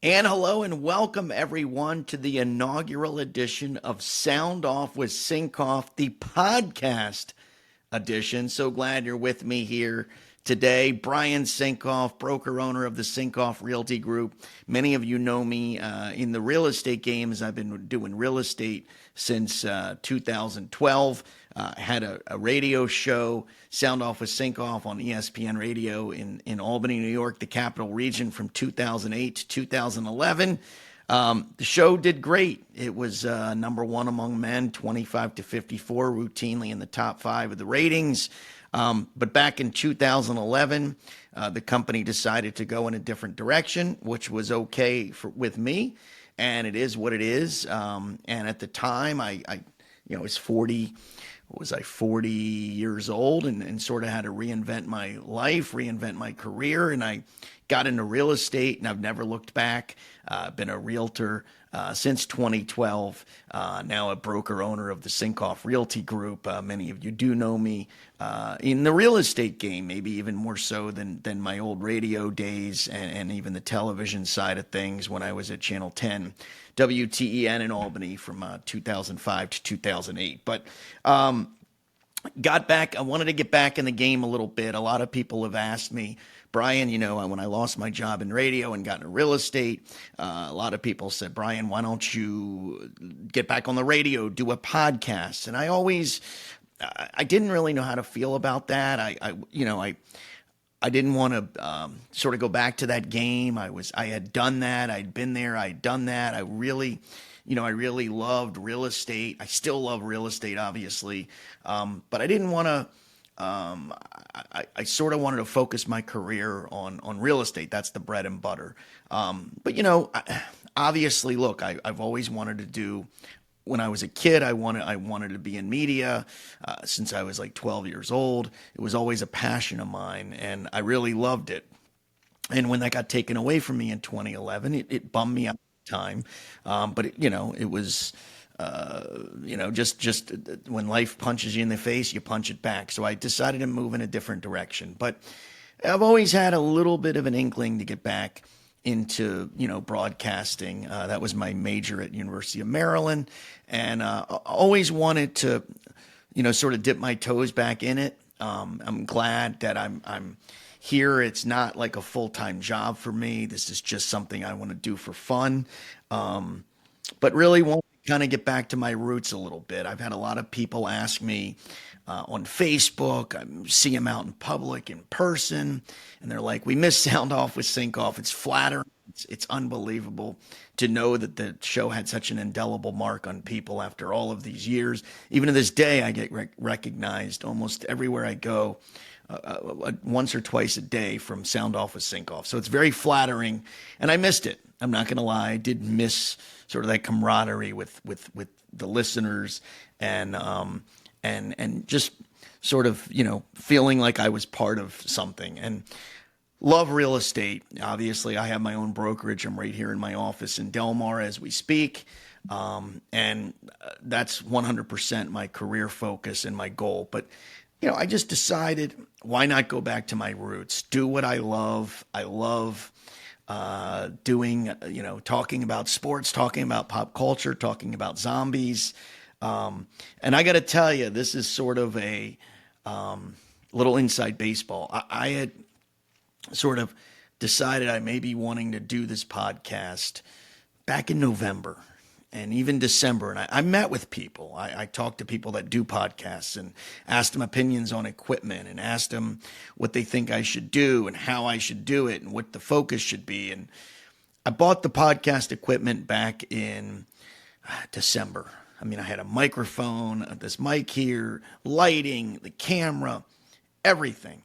And hello and welcome everyone to the inaugural edition of Sound Off with Sinkoff, the podcast edition. So glad you're with me here today. Brian Sinkoff, broker owner of the Sinkoff Realty Group. Many of you know me in the real estate game, as I've been doing real estate since 2012. Had a radio show, Sound Off with Sinkoff, on ESPN Radio in Albany, New York, the capital region, from 2008 to 2011. The show did great. It was number one among men, 25 to 54, routinely in the top five of the ratings. But back in 2011, the company decided to go in a different direction, which was okay with me, and it is what it is. And at the time, I was 40. Was I 40 years old and sort of had to reinvent my life, reinvent my career, and I got into real estate, and I've never looked back. Been a realtor since 2012, now a broker owner of the Sinkoff Realty Group. Many of you do know me in the real estate game, maybe even more so than my old radio days and even the television side of things when I was at Channel 10, WTEN in Albany from 2005 to 2008. But I wanted to get back in the game a little bit. A lot of people have asked me, Brian, when I lost my job in radio and got into real estate, a lot of people said, Brian, why don't you get back on the radio, do a podcast? And I didn't really know how to feel about that. I didn't want to sort of go back to that game. I had done that. I'd been there. I'd done that. I really loved real estate. I still love real estate, obviously. But I didn't want to, I sort of wanted to focus my career on real estate. That's the bread and butter. Obviously, look, I've always wanted to do. When I was a kid, I wanted to be in media since I was like 12 years old. It was always a passion of mine, and I really loved it. And when that got taken away from me in 2011, it bummed me out at the time. But it was just when life punches you in the face, you punch it back. So I decided to move in a different direction. But I've always had a little bit of an inkling to get back into broadcasting. That was my major at University of Maryland, and always wanted to sort of dip my toes back in it. I'm glad that I'm here. It's not like a full-time job for me. This is just something I want to do for fun, but really want to kind of get back to my roots a little bit. I've had a lot of people ask me on Facebook. I see them out in public, in person, and they're like, we miss Sound Off with Sinkoff. It's flattering. It's unbelievable to know that the show had such an indelible mark on people after all of these years. Even to this day, I get recognized almost everywhere I go, once or twice a day, from Sound Off with Sinkoff. So it's very flattering, and I missed it. I'm not going to lie. I did miss sort of that camaraderie with the listeners, and just sort of, feeling like I was part of something. And love real estate. Obviously, I have my own brokerage. I'm right here in my office in Del Mar as we speak. And that's 100% my career focus and my goal. But, I just decided, why not go back to my roots, do what I love. I love doing, talking about sports, talking about pop culture, talking about zombies. And I got to tell you, this is sort of a little inside baseball. I had sort of decided I may be wanting to do this podcast back in November and even December. And I met with people. I talked to people that do podcasts and asked them opinions on equipment and asked them what they think I should do and how I should do it and what the focus should be. And I bought the podcast equipment back in December. I mean, I had a microphone, this mic here, lighting, the camera, everything.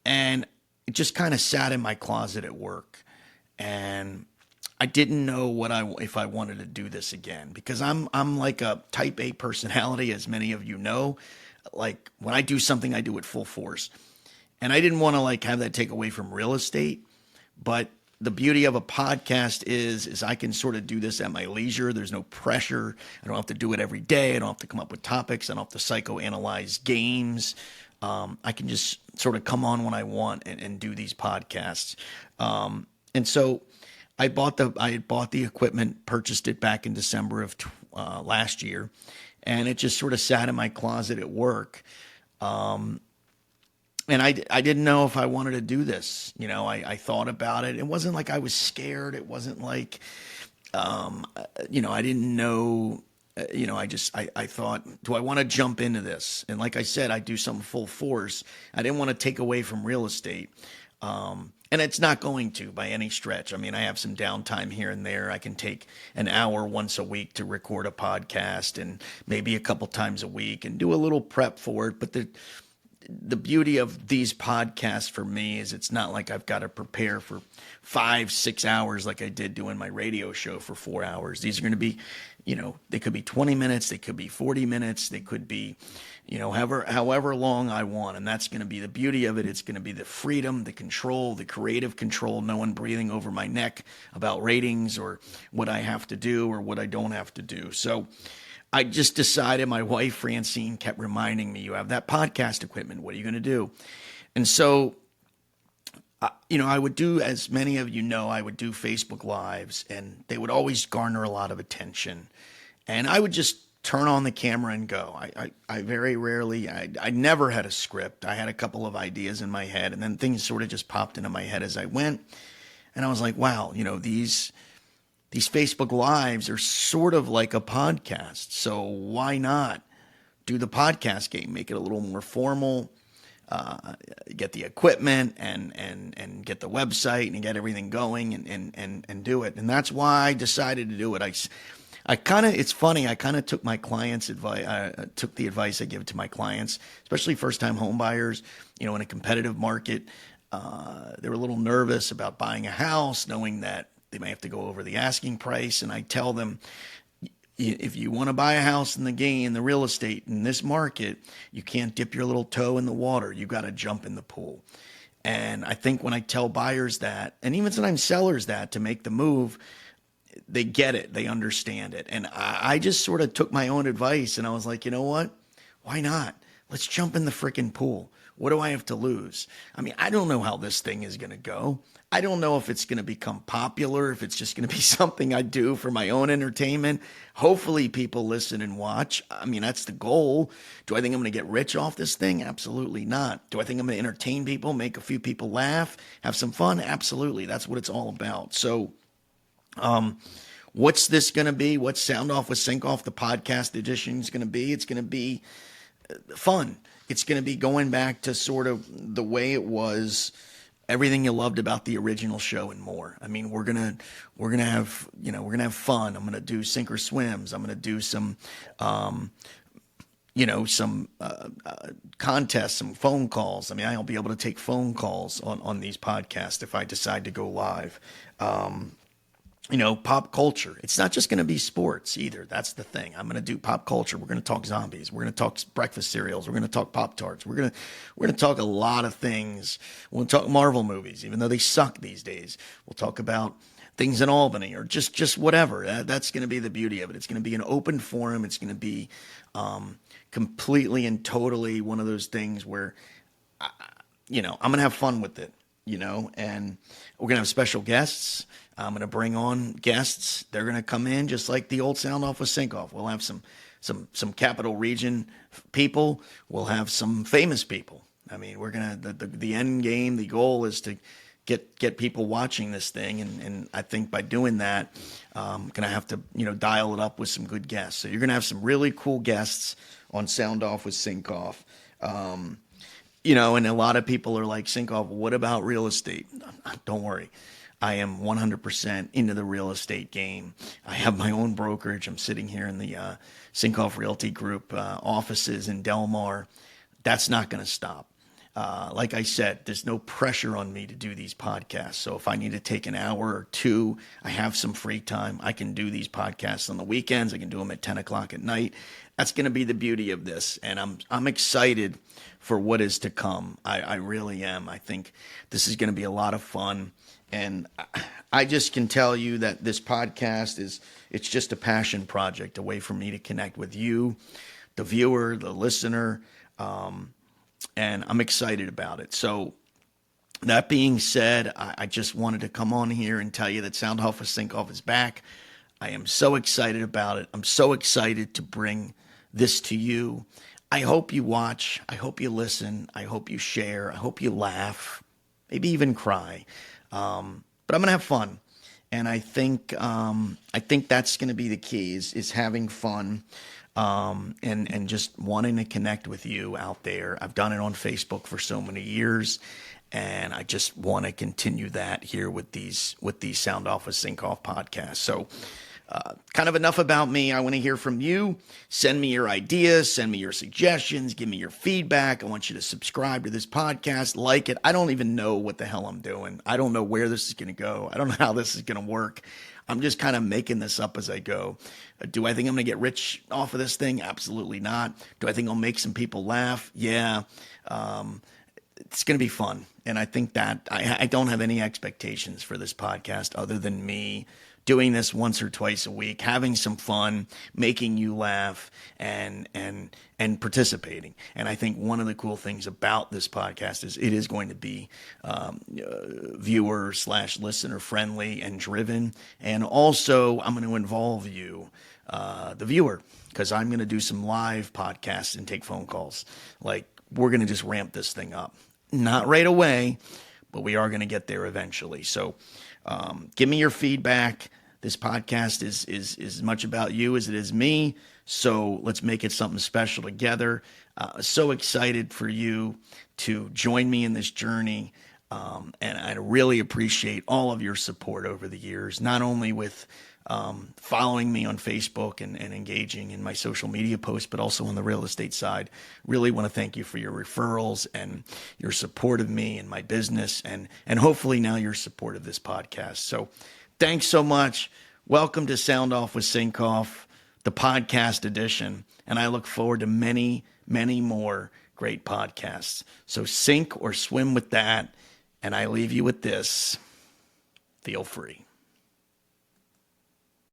And it just kind of sat in my closet at work. And I didn't know if I wanted to do this again, because I'm like a type A personality, as many of you know. Like, when I do something, I do it full force. And I didn't want to have that take away from real estate. But the beauty of a podcast is I can sort of do this at my leisure. There's no pressure. I don't have to do it every day. I don't have to come up with topics. I don't have to psychoanalyze games. I can just sort of come on when I want and do these podcasts. And so I had bought the equipment, purchased it back in December of last year, and it just sort of sat in my closet at work. And I didn't know if I wanted to do this. I thought about it. It wasn't like I was scared. It wasn't like, I didn't know. I thought, do I want to jump into this? And like I said, I do something full force. I didn't want to take away from real estate. And it's not going to by any stretch. I mean, I have some downtime here and there. I can take an hour once a week to record a podcast and maybe a couple times a week and do a little prep for it. But the beauty of these podcasts for me is it's not like I've got to prepare for 5-6 hours like I did doing my radio show for 4 hours. These are going to be, they could be 20 minutes, they could be 40 minutes, they could be, however long I want. And that's going to be the beauty of it. It's going to be the freedom, the control, the creative control, no one breathing over my neck about ratings or what I have to do or what I don't have to do. So I just decided, my wife, Francine, kept reminding me, you have that podcast equipment. What are you going to do? And so, I would do, as many of you know, I would do Facebook Lives, and they would always garner a lot of attention. And I would just turn on the camera and go. I very rarely, I never had a script. I had a couple of ideas in my head, and then things sort of just popped into my head as I went. And I was like, wow, these Facebook Lives are sort of like a podcast. So why not do the podcast game, make it a little more formal, get the equipment and get the website and get everything going and do it. And that's why I decided to do it. It's funny, I kind of took my clients' advice, took the advice I give to my clients, especially first-time home buyers, in a competitive market. They were a little nervous about buying a house, knowing that they may have to go over the asking price. And I tell them, if you want to buy a house in the real estate in this market, you can't dip your little toe in the water. You got to jump in the pool. And I think when I tell buyers that, and even sometimes sellers that, to make the move, they get it. They understand it. And I just sort of took my own advice, and I was like, you know what? Why not? Let's jump in the freaking pool. What do I have to lose? I mean, I don't know how this thing is going to go. I don't know if it's going to become popular, if it's just going to be something I do for my own entertainment. Hopefully people listen and watch. I mean, that's the goal. Do I think I'm going to get rich off this thing? Absolutely not. Do I think I'm going to entertain people, make a few people laugh, have some fun? Absolutely. That's what it's all about. So, what's this going to be? What's Sound Off with Sinkoff, the podcast edition, is going to be? It's going to be fun. It's going to be going back to sort of the way it was, everything you loved about the original show and more. I mean, we're gonna have fun. I'm gonna do sink or swims. I'm gonna do some contests, some phone calls. I mean, I'll be able to take phone calls on these podcasts if I decide to go live. Pop culture. It's not just going to be sports either. That's the thing. I'm going to do pop culture. We're going to talk zombies. We're going to talk breakfast cereals. We're going to talk Pop-Tarts. We're going to talk a lot of things. We'll talk Marvel movies, even though they suck these days. We'll talk about things in Albany or just whatever. That's going to be the beauty of it. It's going to be an open forum. It's going to be completely and totally one of those things where, I'm going to have fun with it, and we're going to have special guests. I'm going to bring on guests. They're going to come in just like the old Sound Off with Sinkoff. We'll have some Capital Region people. We'll have some famous people. I mean, we're going to, the end game, the goal is to get people watching this thing. And I think by doing that, I'm going to have to, dial it up with some good guests. So you're going to have some really cool guests on Sound Off with Sinkoff. And a lot of people are like, Sinkoff, what about real estate? Don't worry. I am 100% into the real estate game. I have my own brokerage. I'm sitting here in the Sinkoff Realty Group offices in Del Mar. That's not going to stop. Like I said, there's no pressure on me to do these podcasts. So if I need to take an hour or two, I have some free time. I can do these podcasts on the weekends. I can do them at 10 o'clock at night. That's going to be the beauty of this. And I'm excited for what is to come. I really am. I think this is going to be a lot of fun. And I just can tell you that this podcast it's just a passion project, a way for me to connect with you, the viewer, the listener, and I'm excited about it. So That being said, I just wanted to come on here and tell you that Sound Off with Sinkoff is back. I am so excited about it. I'm so excited to bring this to you. I hope you watch. I hope you listen. I hope you share. I hope you laugh, maybe even cry. But I'm gonna have fun, and I think that's gonna be the key is having fun, and just wanting to connect with you out there. I've done it on Facebook for so many years, and I just want to continue that here with these Sound Off with Sinkoff podcasts. So, kind of enough about me. I want to hear from you. Send me your ideas, send me your suggestions, give me your feedback. I want you to subscribe to this podcast, like it. I don't even know what the hell I'm doing. I don't know where this is going to go. I don't know how this is going to work. I'm just kind of making this up as I go. Do I think I'm going to get rich off of this thing? Absolutely not. Do I think I'll make some people laugh? Yeah. It's going to be fun. And I think that I don't have any expectations for this podcast other than me doing this once or twice a week, having some fun, making you laugh, and participating. And I think one of the cool things about this podcast is it is going to be viewer/listener friendly and driven. And also, I'm going to involve you, the viewer, because I'm going to do some live podcasts and take phone calls. Like, we're going to just ramp this thing up. Not right away, but we are going to get there eventually. So give me your feedback. This podcast is as much about you as it is me. So let's make it something special together. So excited for you to join me in this journey. And I really appreciate all of your support over the years, not only with following me on Facebook and engaging in my social media posts, but also on the real estate side. Really want to thank you for your referrals and your support of me and my business, and hopefully now your support of this podcast. So thanks so much. Welcome to Sound Off with Sinkoff, the podcast edition, and I look forward to many, many more great podcasts. So sink or swim with that, and I leave you with this. Feel free.